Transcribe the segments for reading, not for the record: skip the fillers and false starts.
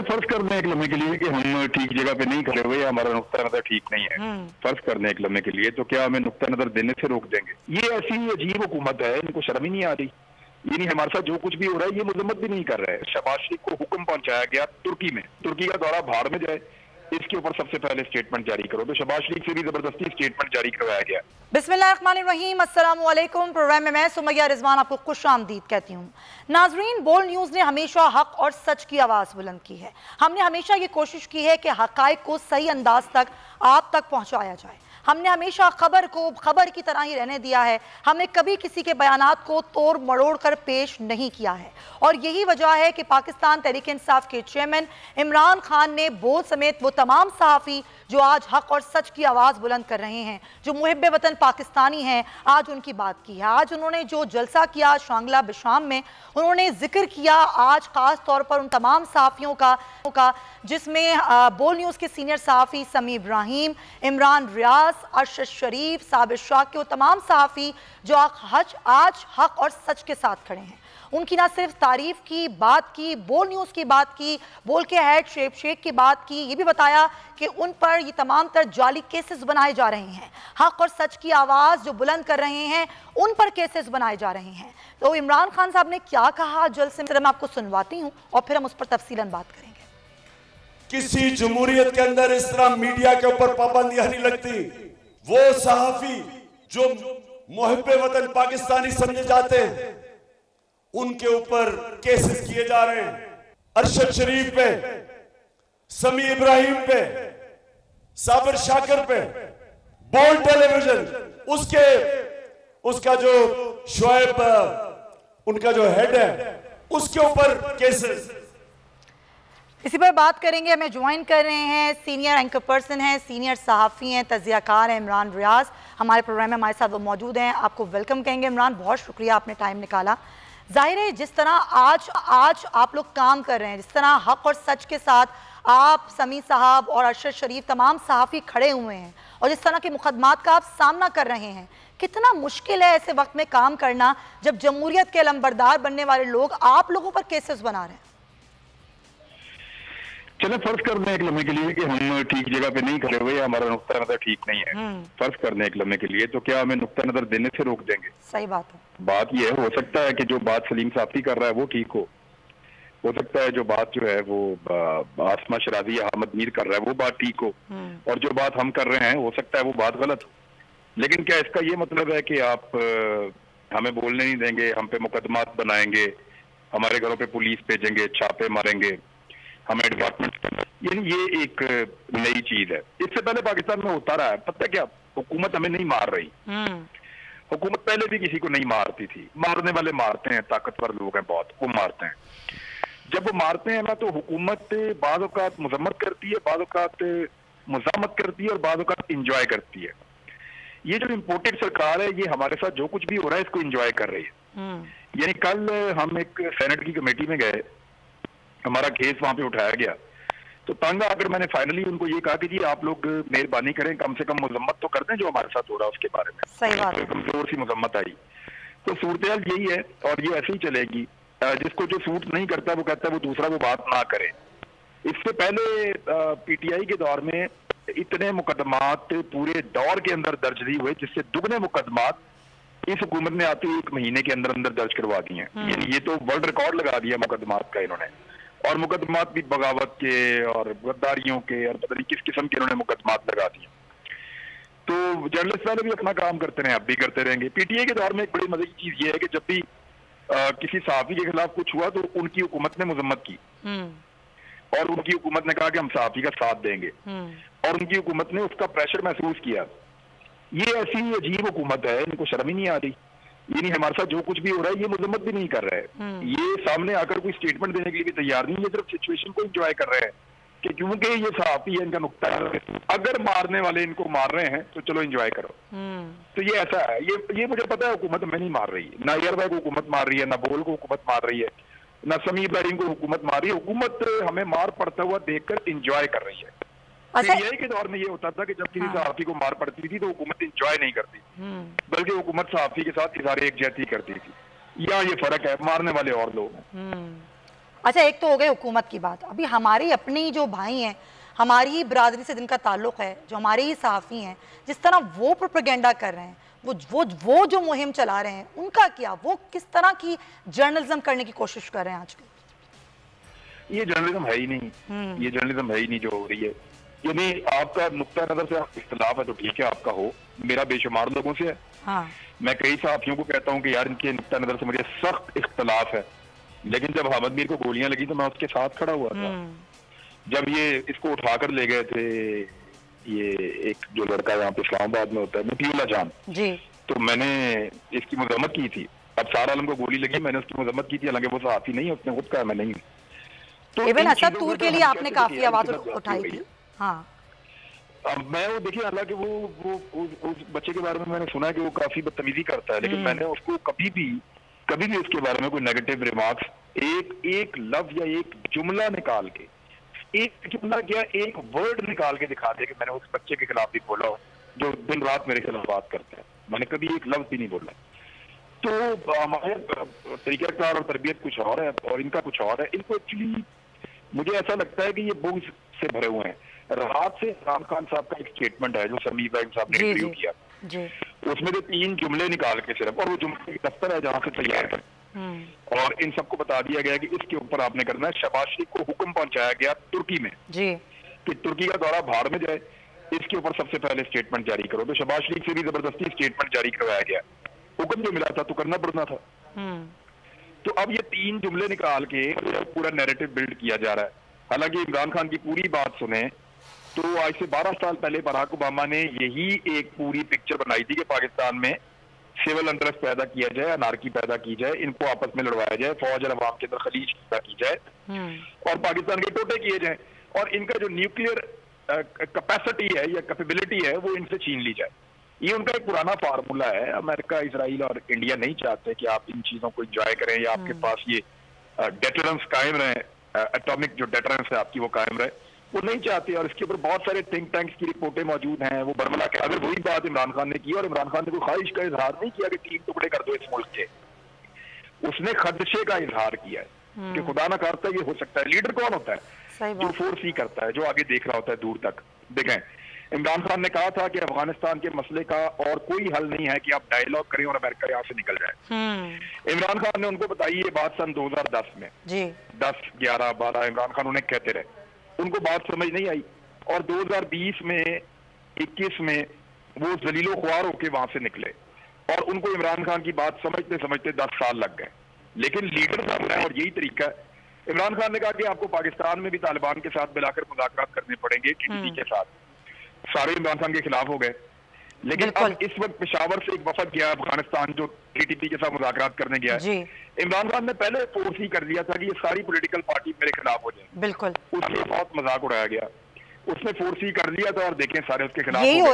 चलो फर्ज कर दें एक लम्हे के लिए कि हम ठीक जगह पे नहीं खड़े हुए या हमारा नुक्ता नजर ठीक नहीं है। फर्ज कर दें एक लम्हे के लिए, तो क्या हमें नुक्ता नजर देने से रोक देंगे? ये ऐसी अजीब हुकूमत है, इनको शर्म ही नहीं आ रही। ये नहीं, हमारे साथ जो कुछ भी हो रहा है ये मजम्मत भी नहीं कर रहा है। शहबाज शरीफ को हुक्म पहुंचाया गया तुर्की में, तुर्की का दौरा भाड़ में जाए, इसके ऊपर सबसे पहले स्टेटमेंट जारी करो, तो शहबाज शरीफ से भी जबरदस्ती स्टेटमेंट जारी करवाया गया। बिस्मिल्लाहिर्रहमानिर्रहीम, अस्सलाम वालेकुम। प्रोग्राम में मैं सुमैया रिजवान आपको खुशामदीद कहती हूँ। नाजरीन, बोल्ड न्यूज़ ने हमेशा हक और सच की आवाज़ बुलंद की है। हमने हमेशा ये कोशिश की है कि हकायक को सही अंदाज तक आप तक पहुँचाया जाए। हमने हमेशा खबर को खबर की तरह ही रहने दिया है। हमने कभी किसी के बयानात को तोड़ मरोड़ कर पेश नहीं किया है, और यही वजह है कि पाकिस्तान तहरीक इंसाफ के चेयरमैन इमरान खान ने बोल्ड समेत वो तमाम सहाफ़ी जो आज हक और सच की आवाज़ बुलंद कर रहे हैं, जो मुहिब्बे वतन पाकिस्तानी हैं, आज उनकी बात की है। आज उन्होंने जो जलसा किया शांगला बिशाम में, उन्होंने जिक्र किया आज ख़ास तौर पर उन तमाम सहाफ़ियों का जिसमें बोल्ड न्यूज़ के सीनियर सहाफ़ी समी इब्राहिम, इमरान रियाज, अरशद शरीफ, साबिर शाह के वो तमाम सहाफ़ी जो आज हक और सच के साथ खड़े हैं। उनकी ना सिर्फ तारीफ की, बात की, बोल्ड न्यूज़ की बात की, बोल के हेड शेख शेख की बात की, ये भी बताया कि उन पर ये तमाम तर जाली केसेस बनाए जा रहे हैं। हक और सच की आवाज़ जो बुलंद कर रहे हैं उन पर केसेस बनाए जा रहे हैं। तो इमरान खान साहब ने क्या कहा जल्द से मैं आपको सुनवाती हूँ और फिर हम उस पर तफसीलन बात करेंगे। किसी जमहूरियत के अंदर इस तरह मीडिया के ऊपर पाबंदियां नहीं लगती। वो सहाफी जो मुहिब्बे वतन पाकिस्तानी समझे जाते हैं उनके ऊपर केसेस किए जा रहे हैं। अरशद शरीफ पे, समी इब्राहिम पे, साबिर शाकिर पे, बोल्ड टेलीविजन उसका जो शोएब उनका जो हेड है उसके ऊपर केसेस। इसी पर बात करेंगे। हमें ज्वाइन कर रहे हैं सीनियर एंकर पर्सन हैं, सीनियर सहाफ़ी हैं, तज़ियाकार हैं इमरान रियाज। हमारे प्रोग्राम में हमारे साथ वो मौजूद हैं। आपको वेलकम कहेंगे इमरान, बहुत शुक्रिया आपने टाइम निकाला। जाहिर है जिस तरह आज आप लोग काम कर रहे हैं, जिस तरह हक और सच के साथ आप, समी साहब और अरशद शरीफ तमाम सहाफ़ी खड़े हुए हैं और जिस तरह के मुकदमात का आप सामना कर रहे हैं, कितना मुश्किल है ऐसे वक्त में काम करना जब जमहूरियत के अलंबरदार बनने वाले लोग आप लोगों पर केसेस बना रहे हैं? चलो फर्ज कर दें एक लम्हे के लिए कि हम ठीक जगह पे नहीं खड़े हुए या हमारा नुक्ता नजर ठीक नहीं है। फर्ज कर दें एक लम्हे के लिए, तो क्या हमें नुक्ता नजर देने से रोक देंगे? सही बात है। बात यह हो सकता है कि जो बात सलीम साफ़ी कर रहा है वो ठीक हो सकता है जो बात जो है वो आसमा शराजी या अहमद मीर कर रहा है वो बात ठीक हो, और जो बात हम कर रहे हैं हो सकता है वो बात गलत हो। लेकिन क्या इसका ये मतलब है कि आप हमें बोलने नहीं देंगे, हम पे मुकदमात बनाएंगे, हमारे घरों पे पुलिस भेजेंगे, छापे मारेंगे, हमें डिपार्टमेंट, ये एक नई चीज है। इससे पहले पाकिस्तान में होता रहा है। पता क्या, हुकूमत हमें नहीं मार रही। हुकूमत पहले भी किसी को नहीं मारती थी। मारने वाले मारते हैं, ताकतवर लोग हैं बहुत, वो मारते हैं। जब वो मारते हैं ना तो हुकूमत बाज़ औक़ात मजम्मत करती है, बाज़ औक़ात मज़ामत करती है और बाज़ औक़ात इंजॉय करती है। ये जो इम्पोर्टेड सरकार है ये हमारे साथ जो कुछ भी हो रहा है इसको इंजॉय कर रही है। यानी कल हम एक सेनेट की कमेटी में गए, हमारा केस वहां पे उठाया गया, तो तंग आकर मैंने फाइनली उनको ये कहा कि जी आप लोग मेहरबानी करें, कम से कम मजम्मत तो कर दें जो हमारे साथ हो रहा है उसके बारे में। सही बात है। कमजोर सी मजम्मत आई तो सूरत यही है और ये ऐसे ही चलेगी। जिसको जो सूट नहीं करता वो कहता है वो दूसरा वो बात ना करे। इससे पहले पीटीआई के दौर में इतने मुकदमात पूरे दौर के अंदर दर्ज नहीं हुए, जिससे दुगने मुकदमात इस हुकूमत ने आते 1 महीने के अंदर अंदर दर्ज करवा दिए हैं। ये तो वर्ल्ड रिकॉर्ड लगा दिया मुकदमात का इन्होंने, और मुकदमात भी बगावत के और गद्दारियों के और पता नहीं किस किस्म के इन्होंने मुकदमात लगा दिए। तो जर्नलिस्ट वाले भी अपना काम करते रहे, अब भी करते रहेंगे। पीटीआई के दौर में एक बड़ी मजे की चीज ये है कि जब भी किसी सहाफी के खिलाफ कुछ हुआ तो उनकी हुकूमत ने मजम्मत की और उनकी हुकूमत ने कहा कि हम सहाफी का साथ देंगे, और उनकी हुकूमत ने उसका प्रेशर महसूस किया। ये ऐसी अजीब हुकूमत है, इनको शर्म ही नहीं आ रही। ये नहीं, हमारे साथ जो कुछ भी हो रहा है ये मजम्मत भी नहीं कर रहे हैं, ये सामने आकर कोई स्टेटमेंट देने के लिए भी तैयार नहीं, ये सिर्फ सिचुएशन को एंजॉय कर रहे हैं कि क्योंकि ये सहाफी है, इनका नुक्ता है, अगर मारने वाले इनको मार रहे हैं तो चलो एंजॉय करो। तो ये ऐसा है, ये मुझे पता है हुकूमत हमें नहीं मार रही है, ना यार भाई को हुकूमत मार रही है, ना बोल को हुकूमत मार रही है, ना समी इब्राहिम को हुकूमत मार रही है। हुकूमत हमें मार पड़ता हुआ देखकर एंजॉय कर रही है। पीटीआई के दौर में ये होता था कि जब किसी सहाफी को मार पड़ती थी तो हुकूमत एंजॉय नहीं करती, बल्कि हुकूमत सहाफी के साथ इज़हार यकजहती करती थी। यहाँ ये फर्क है, मारने वाले और लोग हैं। अच्छा, एक तो हो गई हुकूमत की बात, अभी हमारी अपनी जो भाई हैं, हमारी ही बरादरी से जिनका ताल्लुक है, जो हमारे ही सहाफ़ी हैं, जिस तरह वो प्रोपेगेंडा कर रहे हैं, वो जो मुहिम चला रहे हैं, उनका क्या, वो किस तरह की जर्नलिज्म करने की कोशिश कर रहे हैं आजकल? ये जर्नलिज्म है ही नहीं, ये जर्नलिज्म है ही नहीं जो हो रही है। यानी आपका नुक्ता नजर से इख्तलाफ है तो ठीक है, आपका हो, मेरा बेशुमार लोगों से है। हाँ। मैं कई साथियों को कहता हूँ कि यार इनके नुक्ता नजर से मुझे सख्त इख्तलाफ है, लेकिन जब अहमद मीर को गोलियां लगी तो मैं उसके साथ खड़ा हुआ था। जब ये इसको उठाकर ले गए थे, ये एक जो लड़का यहाँ पे इस्लामाबाद में होता है मुतीउल्लाह जान जी, तो मैंने इसकी मजम्मत की थी। अब सारा आलम को गोली लगी, मैंने उसकी मजम्मत की थी, हालांकि वो सहाफी नहीं है, उसने खुद कहा मैं नहीं हूँ। तो इवन असद तूर के लिए आपने काफी आवाज उठाई थी। हाँ, अब मैं वो देखिए, हालांकि वो उस बच्चे के बारे में मैंने सुना है कि वो काफी बदतमीजी करता है, लेकिन मैंने उसको कभी भी उसके बारे में कोई नेगेटिव रिमार्क्स, एक लफ्ज या एक जुमला निकाल के, एक जुमला क्या एक वर्ड निकाल के दिखा दे कि मैंने उस बच्चे के खिलाफ भी बोला जो दिन रात मेरे खिलाफ बात करता है, मैंने कभी एक लफ्ज भी नहीं बोला। तो हमारे तरीक़ाकार और तरबियत कुछ और है और इनका कुछ और है। इनको एक्चुअली मुझे ऐसा लगता है कि ये बुग़्ज़ से भरे हुए हैं। रात से इमरान खान साहब का एक स्टेटमेंट है जो समीर इब्राहिम साहब ने इंटरव्यू किया, उसमें तो 3 जुमले निकाल के सिर्फ, और वो जुमले दफ्तर है जहाँ से तैयार है, और इन सबको बता दिया गया कि इसके ऊपर आपने करना है। शहबाज शरीफ को हुक्म पहुंचाया गया तुर्की में कि तुर्की का दौरा भाड़ में जाए, इसके ऊपर सबसे पहले स्टेटमेंट जारी करो। तो शहबाज शरीफ से भी जबरदस्ती स्टेटमेंट जारी करवाया गया, हुक्म जो मिला था तो करना पड़ना था। तो अब ये 3 जुमले निकाल के पूरा नैरेटिव बिल्ड किया जा रहा है। हालांकि इमरान खान की पूरी बात सुने तो आज से 12 साल पहले बराक ओबामा ने यही एक पूरी पिक्चर बनाई थी कि पाकिस्तान में सिविल अनरेस्ट पैदा किया जाए, अनारकी पैदा की जाए, इनको आपस में लड़वाया जाए, फौज और अवाम के अंदर खलीज पैदा की जाए और पाकिस्तान के टोटे किए जाए, और इनका जो न्यूक्लियर कैपेसिटी है या कैपेबिलिटी है वो इनसे छीन ली जाए। ये उनका एक पुराना फार्मूला है। अमेरिका, इसराइल और इंडिया नहीं चाहते कि आप इन चीजों को एंजॉय करें या आपके पास ये डेटरेंस कायम रहे, एटॉमिक जो डेटरेंस है आपकी वो कायम रहे, वो नहीं चाहते। और इसके ऊपर बहुत सारे थिंक टैंक्स की रिपोर्टें मौजूद हैं। वो बरमला के अगर वही बात इमरान खान ने की और इमरान खान ने कोई ख्वाहिश का इजहार नहीं किया कि 3 टुकड़े कर दो इस मुल्क के, उसने खदशे का इजहार किया है कि खुदा ना करता ये हो सकता है। लीडर कौन होता है? जो फोर्स ही करता है, जो आगे देख रहा होता है दूर तक। देखें, इमरान खान ने कहा था कि अफगानिस्तान के मसले का और कोई हल नहीं है कि आप डायलॉग करें और अमेरिका यहाँ से निकल जाए। इमरान खान ने उनको बताई ये बात सन 2010 में, 10, 11, 12 इमरान खान उन्हें कहते रहे, उनको बात समझ नहीं आई और 2020 में 21 में वो जलीलो ख्वार होके वहां से निकले और उनको इमरान खान की बात समझते समझते 10 साल लग गए। लेकिन लीडर साहब है और यही तरीका है। इमरान खान ने कहा कि आपको पाकिस्तान में भी तालिबान के साथ मिलाकर मुज़ाकरात करने पड़ेंगे, टीटीपी के साथ। सारे इमरान खान के खिलाफ हो गए। लेकिन अब इस वक्त पेशावर से एक वफद गया अफगानिस्तान जो टीटीपी के साथ मुज़ाकरात करने गया है। इमरान खान ने पहले फोर्स ही कर दिया था कि ये सारी पॉलिटिकल पार्टी मेरे खिलाफ हो जाए। बिल्कुल, उससे बहुत मजाक उड़ाया गया। उसने फोर्स ही कर दिया था और देखें सारे उसके खिलाफ यही हो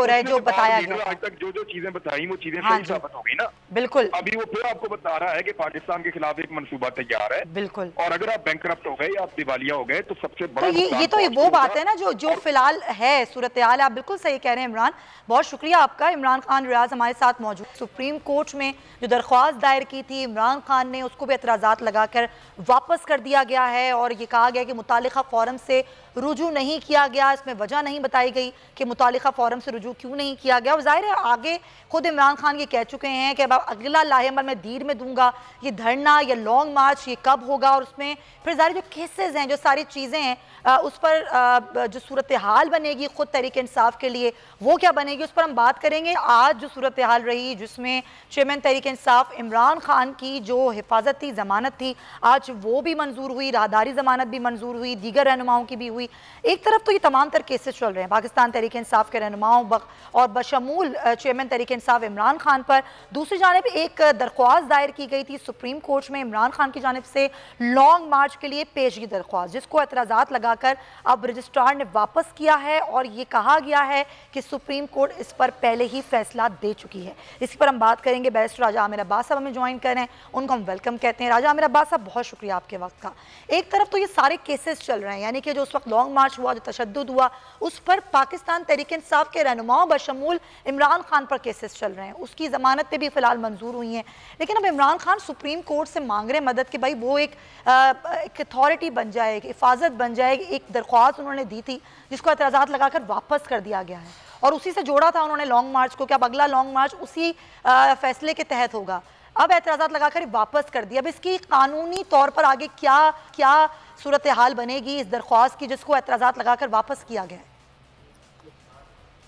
रहा है जो बताया गया। आज तक जो चीजें बताई वो चीजें सही साबित हो गई ना। बिल्कुल, अभी वो फिर आपको बता रहा है कि पाकिस्तान के खिलाफ एक मंसूबा तैयार है। बिल्कुल, और अगर आप बैंकरप्ट हो गए या आप दिवालिया हो गए तो सबसे बड़ा ये तो वो बात है ना जो फिलहाल है सूरत हाल। आप बिल्कुल सही कह रहे हैं इमरान, बहुत शुक्रिया आपका। इमरान खान रियाज हमारे साथ मौजूद। सुप्रीम कोर्ट में जो दरख्वास्त दायर की थी इमरान खान ने, उसको भी एतराज़ात लगाकर वापस कर दिया गया है और ये कहा गया कि मुतालिका फोरम से रुजू नहीं किया गया। इसमें वजह नहीं बताई गई कि मुतालिका फोरम से रुजू क्यों नहीं किया गया। और जाहिर है आगे खुद इमरान खान ये कह चुके हैं कि अब अगला लाहेमल मैं दीर में दूंगा, ये धरना या लॉन्ग मार्च ये कब होगा और उसमें फिर जाहिर जो केसेस हैं, जो सारी चीज़ें हैं उस पर जो सूरत हाल बनेगी खुद तहरीक इंसाफ के लिए वो क्या बनेगी उस पर हम बात करेंगे। आज जो सूरत हाल रही जिसमें चेयरमैन तहरीक इंसाफ इमरान खान की जो हिफाजती ज़मानत थी आज वो भी मंजूर हुई, राहदारी ज़मानत भी मंजूर हुई, दीगर रहनुमाओं की भी हुई। एक तरफ तो ये तमाम तर केसेस चल रहे हैं पाकिस्तान तहरीक इंसाफ के रहनुमाओं और बशमूल चेयरमैन तहरीक इंसाफ इमरान खान पर, दूसरी जानिब एक दरख्वास्त दायर की गई थी सुप्रीम कोर्ट में इमरान खान की जानिब से लॉन्ग मार्च के लिए पेशगी दरख्वास्त, जिसको एतराज़ात लगाकर अब रजिस्ट्रार ने वापस किया है और ये कहा गया है कि सुप्रीम कोर्ट इस पर पहले ही फैसला दे चुकी है। इसी पर हम बात करेंगे। बैरिस्टर राजा आमिर अब्बास साहब हमें ज्वाइन कर रहे हैं, उनको हम वेलकम कहते हैं। राजा आमिर अब्बास साहब बहुत शुक्रिया आपके वक्त का। एक तरफ तो ये सारे केसेस चल रहे हैं, यानी कि जो उस वक्त लॉन्ग मार्च हुआ, जो तशद्दुद हुआ, उस पर पाकिस्तान तहरीक इंसाफ के रहनुमाओं बशमूल इमरान खान पर केसेस चल रहे हैं। उसकी ज़मानत पे भी फ़िलहाल मंजूर हुई हैं, लेकिन अब इमरान खान सुप्रीम कोर्ट से मांग रहे हैं मदद कि भाई वो एक अथॉरिटी बन जाए, एक हिफाजत बन जाए। एक दरख्वास्त उन्होंने दी थी जिसको एतराज़ात लगाकर वापस कर दिया गया है और उसी से जोड़ा था उन्होंने लॉन्ग मार्च को कि अब अगला लॉन्ग मार्च उसी फैसले के तहत होगा। अब एतराज़ात लगाकर वापस कर दिया। अब इसकी कानूनी तौर पर आगे क्या क्या सूरत हाल बनेगी इस दरख्वास्त की जिसको एतराज़ात लगाकर वापस किया गया है?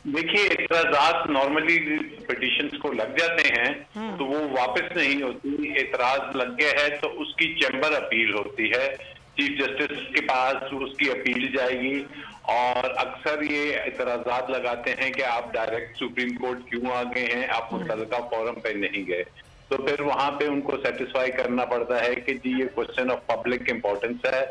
देखिए, एतराज़ात नॉर्मली पिटीशंस को लग जाते हैं तो वो वापस नहीं होती। एतराज लग गया है तो उसकी चैम्बर अपील होती है, चीफ जस्टिस के पास उसकी अपील जाएगी और अक्सर ये एतराज़ात लगाते हैं कि आप डायरेक्ट सुप्रीम कोर्ट क्यों आ गए हैं, आप मुतल्लिका फोरम पे नहीं गए। तो फिर वहां पे उनको सेटिस्फाई करना पड़ता है कि जी ये क्वेश्चन ऑफ पब्लिक इंपॉर्टेंस है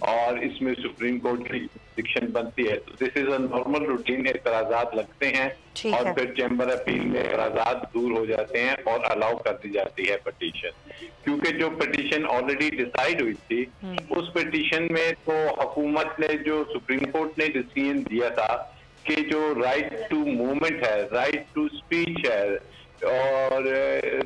और इसमें सुप्रीम कोर्ट की जुरिसडिक्शन बनती है। तो this is a normal routine. एतराज़ात लगते हैं और फिर चैम्बर अपील में एतराज़ात दूर हो जाते हैं और अलाउ कर दी जाती है पिटीशन। क्योंकि जो पिटीशन ऑलरेडी डिसाइड हुई थी उस पिटीशन में तो हुकूमत ने, जो सुप्रीम कोर्ट ने डिसीजन दिया था कि जो राइट टू मूवमेंट है, राइट टू स्पीच है और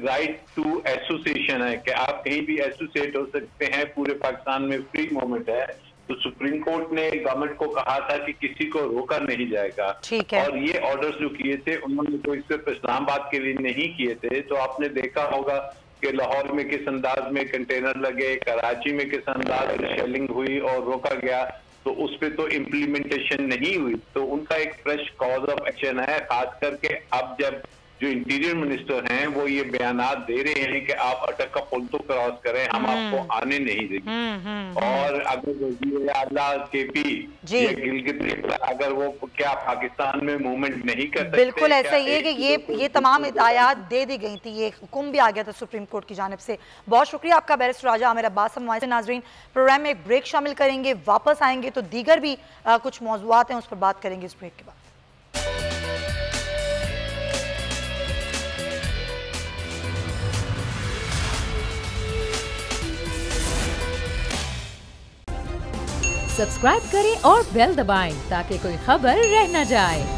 राइट टू एसोसिएशन है कि आप कहीं भी एसोसिएट हो सकते हैं, पूरे पाकिस्तान में फ्री मूवमेंट है, तो सुप्रीम कोर्ट ने गवर्नमेंट को कहा था कि किसी को रोका नहीं जाएगा। और ये ऑर्डर्स जो किए थे उन्होंने तो सिर्फ इस्लामाबाद के लिए नहीं किए थे। तो आपने देखा होगा कि लाहौर में किस अंदाज में कंटेनर लगे, कराची में किस अंदाज में शेलिंग हुई और रोका गया, तो उस पर तो इम्प्लीमेंटेशन नहीं हुई। तो उनका एक फ्रेश कॉज ऑफ एक्शन है, खास करके अब जब जो इंटीरियर मिनिस्टर हैं वो ये बयानात दे रहे हैं कि आप अटक का पुल तो क्रॉस करें, हम आपको आने नहीं देंगे। और अगर वज़ीर आला KP या गिलगित अगर वो क्या पाकिस्तान में मूवमेंट नहीं कर सकते? बिल्कुल ऐसा ही है कि ये तमाम हिदायत दे दी गई थी, ये हुक्म भी आ गया था सुप्रीम कोर्ट की जानिब से। बहुत शुक्रिया आपका बैरिस्टर राजा आमिर अब्बास। हमारे नाजरीन, प्रोग्राम में एक ब्रेक शामिल करेंगे, वापस आएंगे तो दीगर भी कुछ मौज़ूआत हैं उस पर बात करेंगे इस ब्रेक के बाद। सब्सक्राइब करें और बेल दबाएं ताकि कोई खबर रह न जाए।